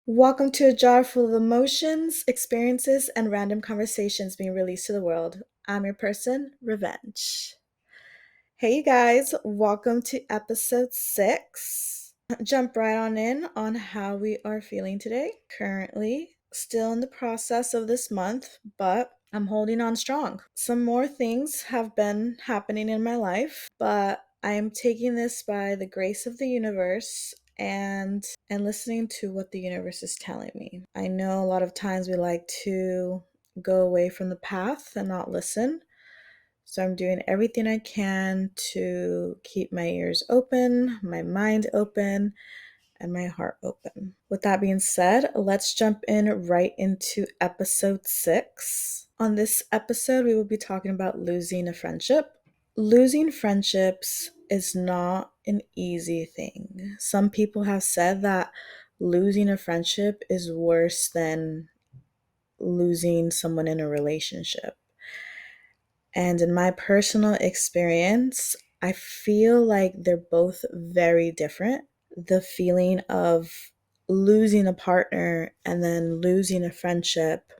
Welcome to a jar full of emotions, experiences, and random conversations being released to the world. I'm your person, Revenge. Hey, you guys, welcome to episode 6. Jump right on in on how we are feeling today. Currently, still in the process of this month, but I'm holding on strong. Some more things have been happening in my life, but I am taking this by the grace of the universe and listening to what the universe is telling me. I know a lot of times we like to go away from the path and not listen. So I'm doing everything I can to keep my ears open, my mind open, and my heart open. With that being said, let's jump in right into episode 6. On this episode, we will be talking about losing a friendship. Losing friendships is not an easy thing. Some people have said that losing a friendship is worse than losing someone in a relationship. And in my personal experience, I feel like they're both very different. The feeling of losing a partner and then losing a friendship,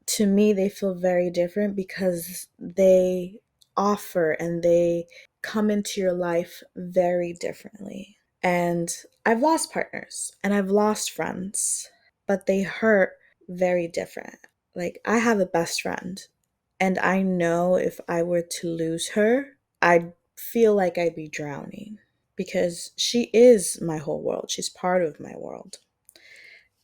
to me, they feel very different because they offer and they come into your life very differently. And I've lost partners and I've lost friends, but they hurt very different. Like, I have a best friend, and I know if I were to lose her, I'd feel like I'd be drowning because she is my whole world. She's part of my world.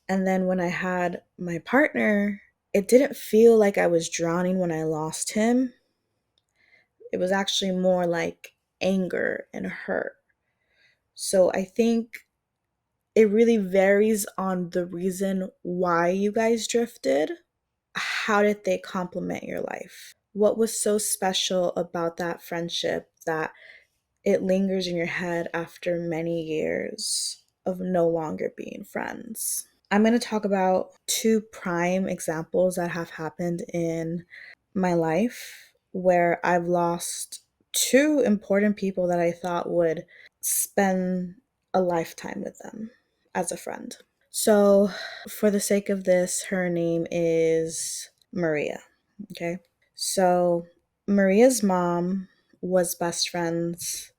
And then when I had my partner, it didn't feel like I was drowning when I lost him. It was actually more like anger and hurt. So I think it really varies on the reason why you guys drifted. How did they complement your life? What was so special about that friendship that it lingers in your head after many years of no longer being friends? I'm going to talk about two prime examples that have happened in my life where I've lost two important people that I thought would spend a lifetime with them as a friend. So, for the sake of this, her name is Maria. Okay. So, Maria's mom was best friends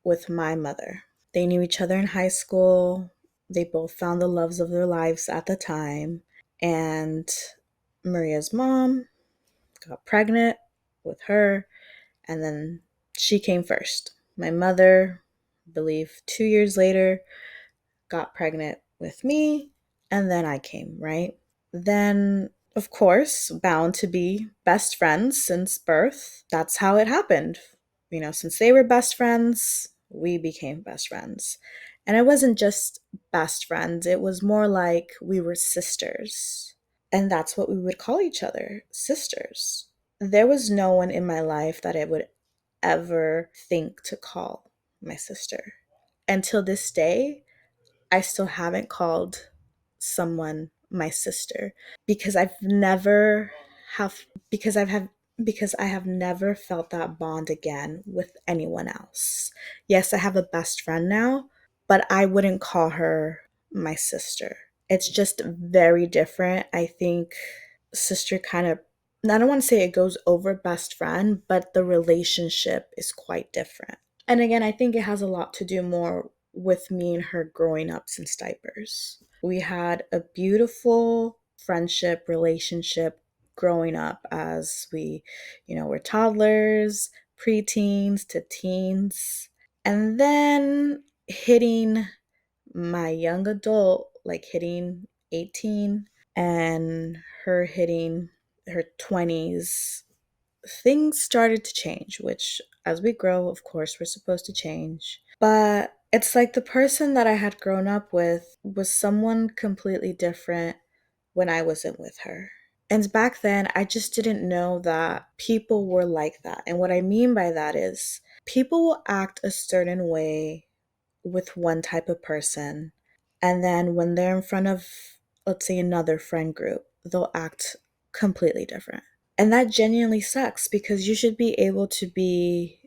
with my mother. They knew each other in high school. They both found the loves of their lives at the time. And Maria's mom got pregnant with her, and then she came first. My mother, I believe 2 years later, got pregnant with me, and then I came, right? Then, of course, bound to be best friends since birth. That's how it happened. Since they were best friends, we became best friends. And it wasn't just best friends, it was more like we were sisters. And that's what we would call each other, sisters. There was no one in my life that I would ever think to call my sister. Until this day, I still haven't called someone my sister because I've never have because I have never felt that bond again with anyone else. Yes, I have a best friend now, but I wouldn't call her my sister. It's just very different. I think sister kind of, I don't want to say it goes over best friend, but the relationship is quite different. And again, I think it has a lot to do more with me and her growing up since diapers. We had a beautiful friendship, relationship growing up as we, were toddlers, preteens to teens. And then hitting my young adult, like hitting 18, and her hitting her 20s, things started to change, which as we grow, of course, we're supposed to change. But it's like the person that I had grown up with was someone completely different when I wasn't with her. And back then, I just didn't know that people were like that. And what I mean by that is people will act a certain way with one type of person. And then when they're in front of, let's say, another friend group, they'll act completely different. And that genuinely sucks because you should be able to be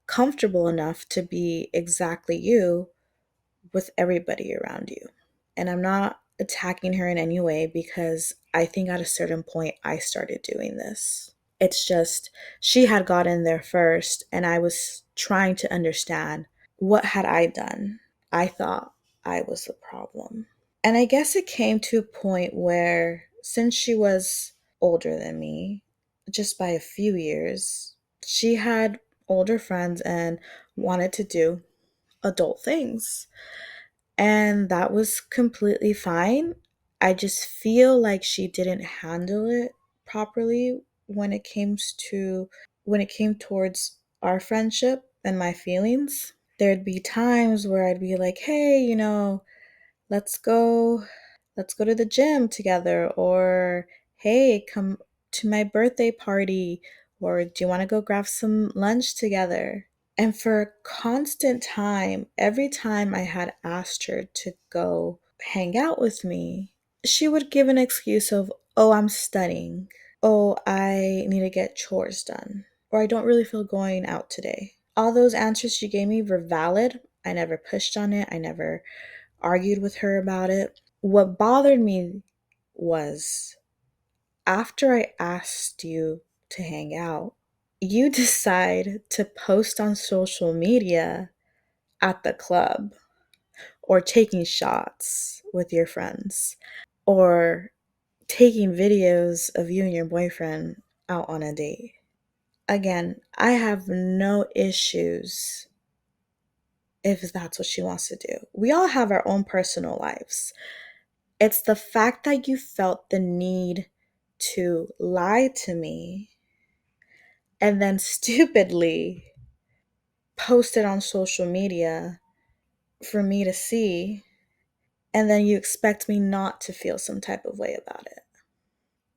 comfortable enough to be exactly you with everybody around you. And I'm not attacking her in any way because I think at a certain point I started doing this. It's just she had gotten there first and I was trying to understand what had I done. I thought I was the problem. And I guess it came to a point where since she was older than me, just by a few years, she had older friends and wanted to do adult things. And that was completely fine. I just feel like she didn't handle it properly when it came towards our friendship and my feelings. There'd be times where I'd be like, "Hey, let's go let's go to the gym together," or "Hey, come to my birthday party," or "Do you want to go grab some lunch together?" And for a constant time, every time I had asked her to go hang out with me, she would give an excuse of, "Oh, I'm studying. Oh, I need to get chores done. Or I don't really feel going out today." All those answers she gave me were valid. I never pushed on it. I never argued with her about it. What bothered me was after I asked you to hang out, you decide to post on social media at the club or taking shots with your friends or taking videos of you and your boyfriend out on a date. Again, I have no issues if that's what she wants to do. We all have our own personal lives. It's the fact that you felt the need to lie to me and then stupidly post it on social media for me to see, and then you expect me not to feel some type of way about it.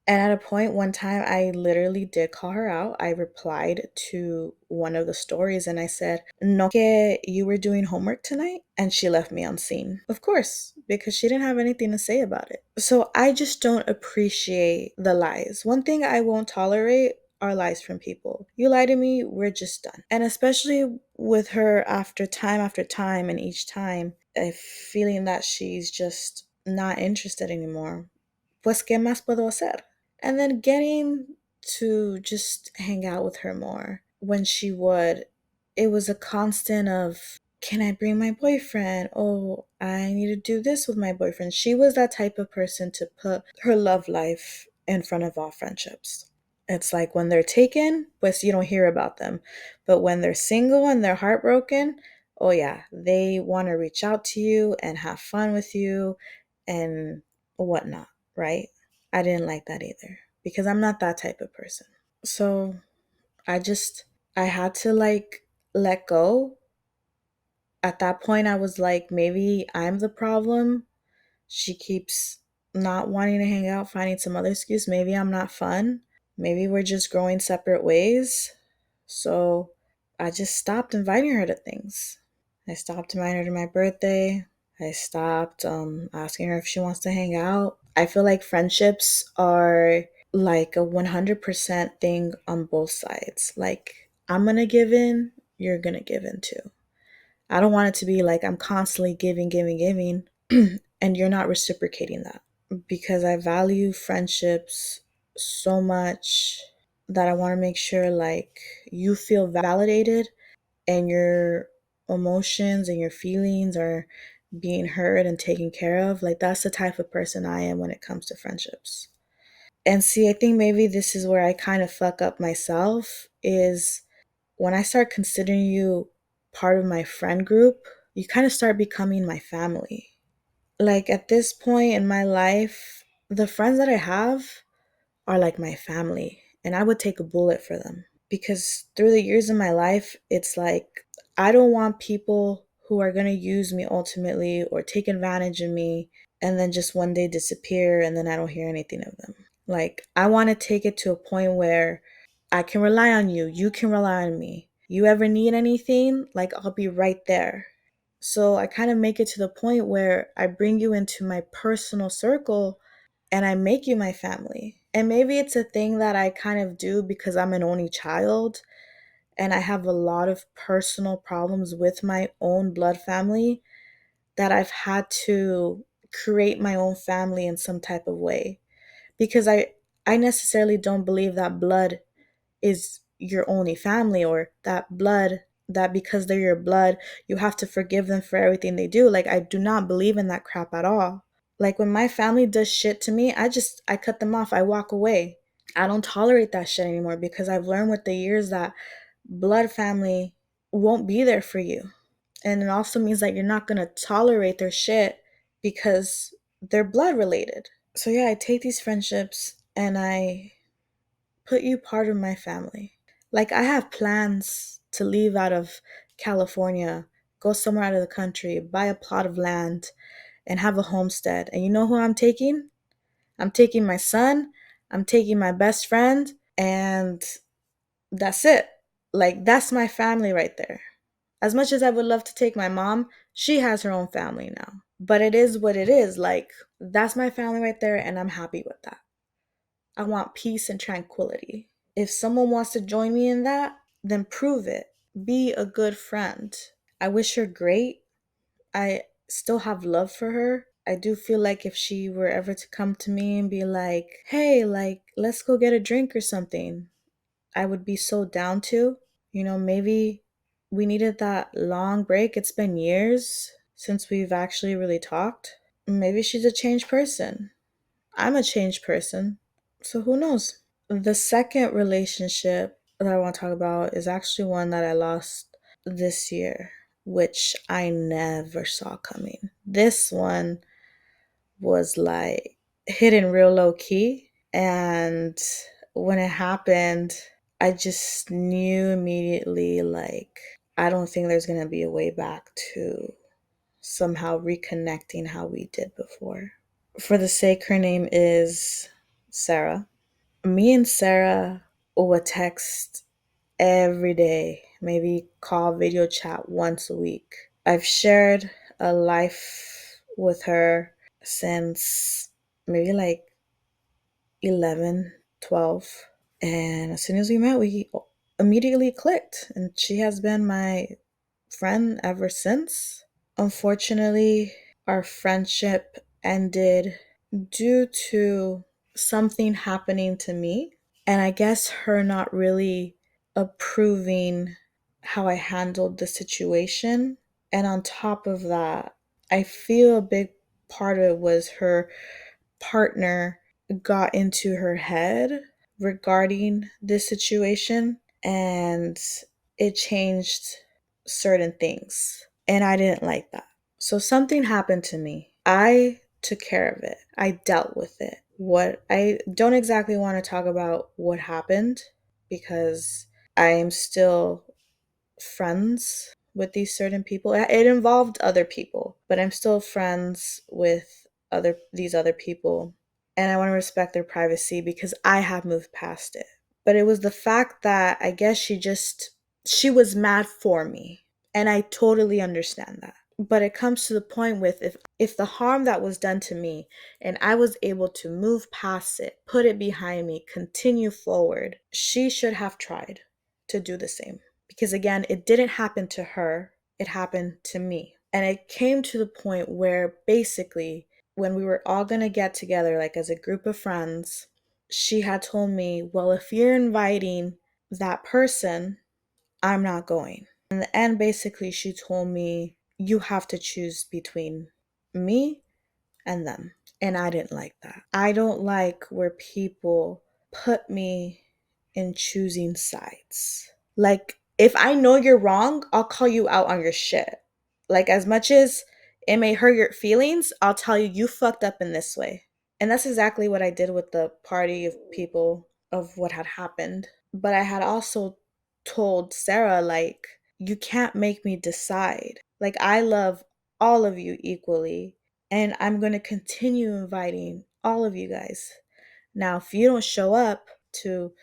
And at a point, one time, I literally did call her out. I replied to one of the stories and I said, "No, que you were doing homework tonight?" And she left me on scene. Of course, because she didn't have anything to say about it. So I just don't appreciate the lies. One thing I won't tolerate are lies from people. You lie to me, we're just done. And especially with her after time, and each time, feeling that she's just not interested anymore. Pues, ¿qué más puedo hacer? And then getting to just hang out with her more when she would, it was a constant of, "Can I bring my boyfriend? Oh, I need to do this with my boyfriend." She was that type of person to put her love life in front of all friendships. It's like when they're taken, pues you don't hear about them. But when they're single and they're heartbroken, oh yeah, they want to reach out to you and have fun with you and whatnot, right? I didn't like that either because I'm not that type of person. So I just, I had to like let go. At that point, I was like, maybe I'm the problem. She keeps not wanting to hang out, finding some other excuse. Maybe I'm not fun. Maybe we're just growing separate ways. So I just stopped inviting her to things. I stopped inviting her to my birthday. I stopped asking her if she wants to hang out. I feel like friendships are like a 100% thing on both sides. Like, I'm going to give in, you're going to give in too. I don't want it to be like I'm constantly giving, giving, giving, and you're not reciprocating that. Because I value friendships so much that I want to make sure like you feel validated and your emotions and your feelings are being heard and taken care of. Like, that's the type of person I am when it comes to friendships. And see, I think maybe this is where I kind of fuck up myself is when I start considering you part of my friend group, you kind of start becoming my family. Like at this point in my life, the friends that I have are like my family, and I would take a bullet for them because through the years of my life, it's like I don't want people who are going to use me ultimately or take advantage of me and then just one day disappear and then I don't hear anything of them. Like, I want to take it to a point where I can rely on you, you can rely on me. You ever need anything, like I'll be right there. So I kind of make it to the point where I bring you into my personal circle and I make you my family. And maybe it's a thing that I kind of do because I'm an only child and I have a lot of personal problems with my own blood family that I've had to create my own family in some type of way, because I necessarily don't believe that blood is your only family, or that blood, that because they're your blood you have to forgive them for everything they do. Like, I do not believe in that crap at all. Like, when my family does shit to me, I cut them off. I walk away. I don't tolerate that shit anymore, because I've learned with the years that blood family won't be there for you. And it also means that you're not going to tolerate their shit because they're blood related. So yeah, I take these friendships and I put you part of my family. Like, I have plans to leave out of California, go somewhere out of the country, buy a plot of land, and have a homestead. And you know who I'm taking? I'm taking my son, I'm taking my best friend, and that's it. Like, that's my family right there. As much as I would love to take my mom, she has her own family now. But it is what it is. Like, that's my family right there, and I'm happy with that. I want peace and tranquility. If someone wants to join me in that, then prove it. Be a good friend. I wish her great. I still have love for her. I do feel like if she were ever to come to me and be like, hey, like, let's go get a drink or something, I would be so down to. Maybe we needed that long break. It's been years since we've actually really talked. Maybe she's a changed person. I'm a changed person. So who knows? The second relationship that I want to talk about is actually one that I lost this year, which I never saw coming. This one was like hidden real low key. And when it happened, I just knew immediately, like, I don't think there's going to be a way back to somehow reconnecting how we did before. For the sake, her name is Sarah. Me and Sarah would text every day, maybe call, video chat once a week. I've shared a life with her since maybe like 11, 12. And as soon as we met, we immediately clicked. And she has been my friend ever since. Unfortunately, our friendship ended due to something happening to me. And I guess her not really approving how I handled the situation. And on top of that, I feel a big part of it was her partner got into her head regarding this situation, and it changed certain things. And I didn't like that. So something happened to me. I took care of it. I dealt with it. What I don't exactly want to talk about what happened, because I am still friends with these certain people. It involved other people, but I'm still friends with these other people, and I want to respect their privacy because I have moved past it. But it was the fact that I guess she was mad for me, and I totally understand that. But it comes to the point with, if the harm that was done to me and I was able to move past it, put it behind me, continue forward, she should have tried to do the same. Because again, it didn't happen to her, it happened to me. And it came to the point where basically, when we were all gonna get together, like as a group of friends, she had told me, well, if you're inviting that person, I'm not going. In the end, basically, she told me, you have to choose between me and them. And I didn't like that. I don't like where people put me in choosing sides. Like, if I know you're wrong, I'll call you out on your shit. Like, as much as it may hurt your feelings, I'll tell you, you fucked up in this way. And that's exactly what I did with the party of people of what had happened. But I had also told Sarah, like, you can't make me decide. Like, I love all of you equally, and I'm going to continue inviting all of you guys. Now, if you don't show up to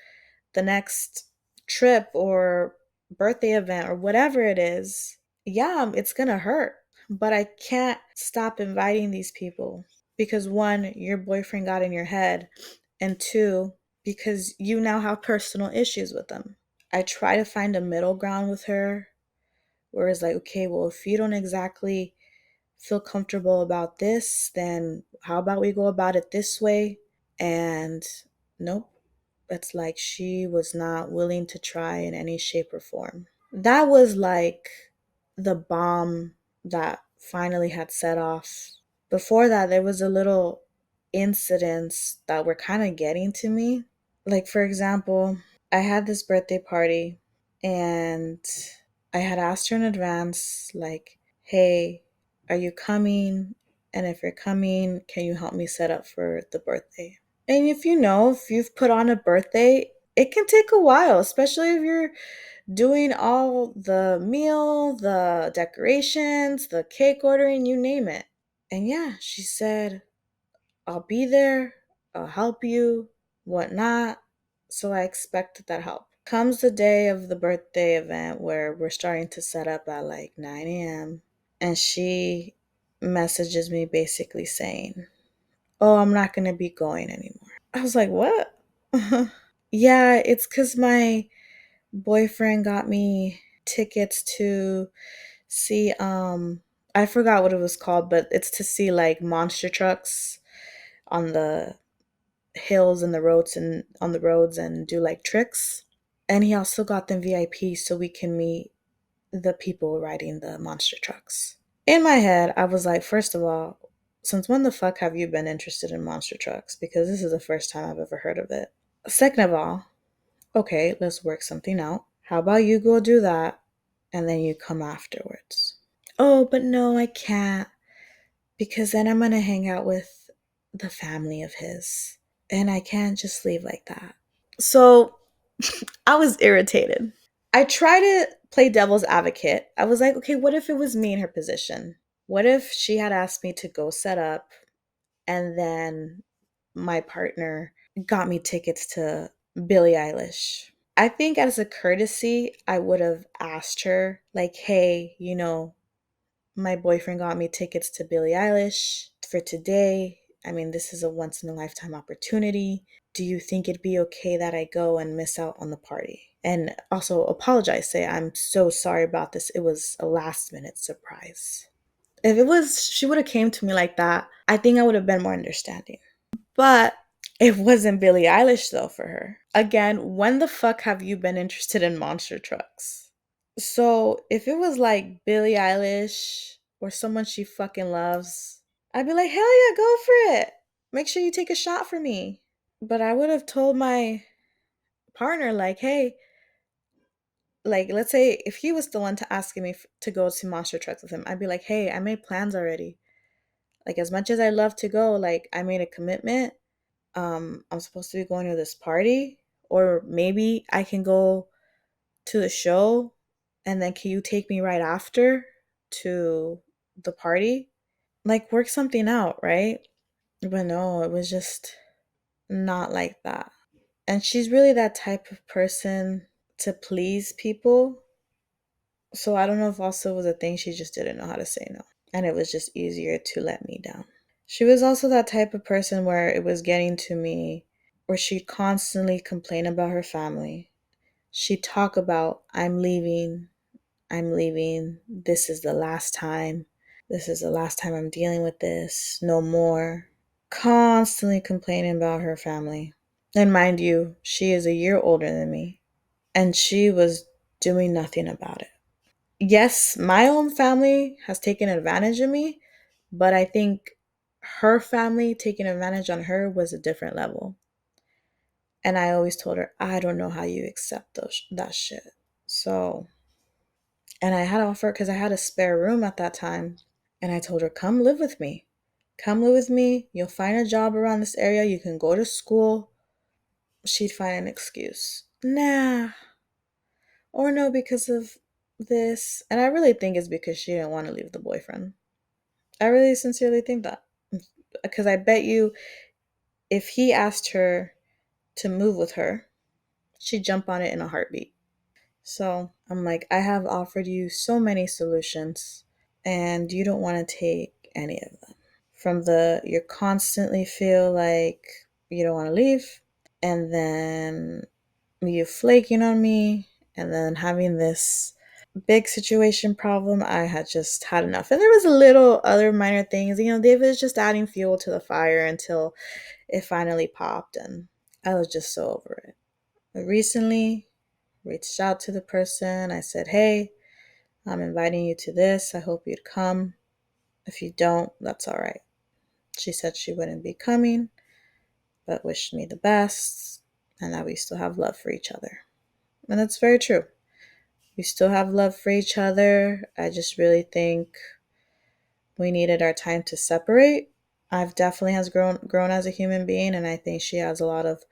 the next trip or birthday event or whatever it is, yeah, it's gonna hurt. But I can't stop inviting these people because one, your boyfriend got in your head, and two, because you now have personal issues with them. I try to find a middle ground with her where it's like, okay, well, if you don't exactly feel comfortable about this, then how about we go about it this way? And nope, it's like she was not willing to try in any shape or form. That was like the bomb that finally had set off. Before that, there was a little incidents that were kind of getting to me. Like, for example, I had this birthday party and I had asked her in advance, like, hey, are you coming? And if you're coming, can you help me set up for the birthday? And if you've put on a birthday, it can take a while, especially if you're doing all the meal, the decorations, the cake ordering, you name it. And yeah, she said, I'll be there, I'll help you, whatnot. So I expected that help. Comes the day of the birthday event where we're starting to set up at like 9 a.m. And she messages me basically saying, oh, I'm not going to be going anymore. I was like, what? Yeah, it's because my boyfriend got me tickets to see, I forgot what it was called, but it's to see like monster trucks on the hills and the roads and on the roads and do like tricks. And he also got them VIP so we can meet the people riding the monster trucks. In my head, I was like, first of all, since when the fuck have you been interested in monster trucks? Because this is the first time I've ever heard of it. Second of all, okay, let's work something out. How about you go do that and then you come afterwards? Oh, but no, I can't because then I'm going to hang out with the family of his and I can't just leave like that. So I was irritated. I try to play devil's advocate. I was like, okay, what if it was me in her position? What if she had asked me to go set up and then my partner got me tickets to Billie Eilish? I think as a courtesy, I would have asked her, like, hey, my boyfriend got me tickets to Billie Eilish for today. I mean, this is a once in a lifetime opportunity. Do you think it'd be okay that I go and miss out on the party? And also apologize, say, I'm so sorry about this. It was a last minute surprise. If it was, she would have came to me like that, I think I would have been more understanding. But it wasn't Billie Eilish though for her. Again, when the fuck have you been interested in monster trucks? So if it was like Billie Eilish or someone she fucking loves, I'd be like, hell yeah, go for it. Make sure you take a shot for me. But I would have told my partner, like, hey, like, let's say if he was the one to asking me to go to monster trucks with him, I'd be like, hey, I made plans already. Like, as much as I love to go, like, I made a commitment. I'm supposed to be going to this party, or maybe I can go to the show and then can you take me right after to the party? Like, work something out, right? But no, it was just not like that. And she's really that type of person to please people. So I don't know if also it was a thing she just didn't know how to say no. And it was just easier to let me down. She was also that type of person where it was getting to me where she'd constantly complain about her family. She'd talk about, I'm leaving, this is the last time, this is the last time I'm dealing with this, no more. Constantly complaining about her family. And mind you, she is a year older than me, and she was doing nothing about it. Yes, my own family has taken advantage of me, but I think her family taking advantage on her was a different level. And I always told her, I don't know how you accept that shit. So, and I had offered because I had a spare room at that time. And I told her, come live with me. Come live with me. You'll find a job around this area. You can go to school. She'd find an excuse. Nah. Or no, because of this. And I really think it's because she didn't want to leave the boyfriend. I really sincerely think that. Because I bet you if he asked her to move with her, she'd jump on it in a heartbeat. So I'm like, I have offered you so many solutions, and you don't want to take any of them. From you constantly feel like you don't want to leave, and then you flaking on me, and then having this big situation problem, I had just had enough. And there was a little other minor things, David was just adding fuel to the fire until it finally popped, and I was just so over it. But recently, reached out to the person. I said, "Hey, I'm inviting you to this. I hope you'd come. If you don't, that's all right." She said she wouldn't be coming, but wished me the best and that we still have love for each other. And that's very true. We still have love for each other. I just really think we needed our time to separate. I've definitely has grown as a human being, and I think she has a lot of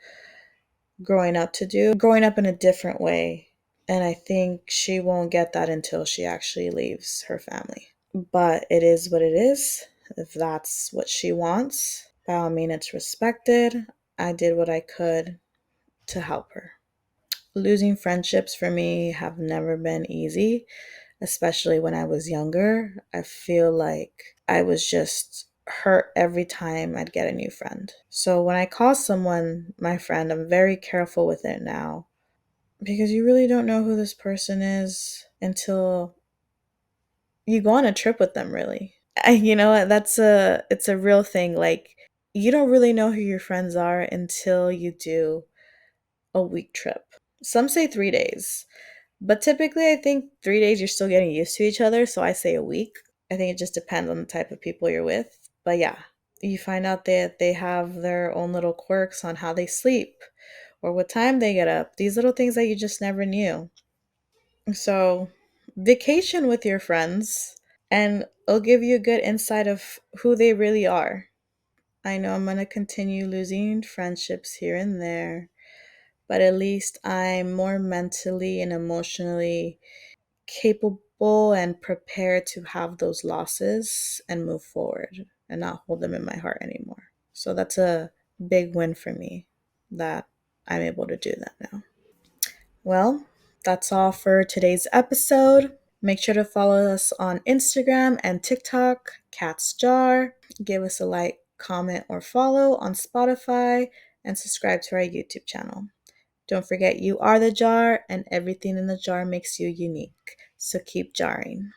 growing up to do, growing up in a different way. And I think she won't get that until she actually leaves her family. But it is what it is. If that's what she wants, by all means, it's respected. I did what I could to help her. Losing friendships for me have never been easy, especially when I was younger. I feel like I was just hurt every time I'd get a new friend. So when I call someone my friend, I'm very careful with it now because you really don't know who this person is until you go on a trip with them, really. It's a real thing. Like, you don't really know who your friends are until you do a week trip. Some say 3 days, but typically I think 3 days you're still getting used to each other. So I say a week. I think it just depends on the type of people you're with. But yeah, you find out that they have their own little quirks on how they sleep or what time they get up. These little things that you just never knew. So vacation with your friends and it'll give you a good insight of who they really are. I know I'm going to continue losing friendships here and there, but at least I'm more mentally and emotionally capable and prepared to have those losses and move forward and not hold them in my heart anymore. So that's a big win for me that I'm able to do that now. Well, that's all for today's episode. Make sure to follow us on Instagram and TikTok, Cat's Jar. Give us a like, comment, or follow on Spotify, and subscribe to our YouTube channel. Don't forget, you are the jar, and everything in the jar makes you unique. So keep jarring.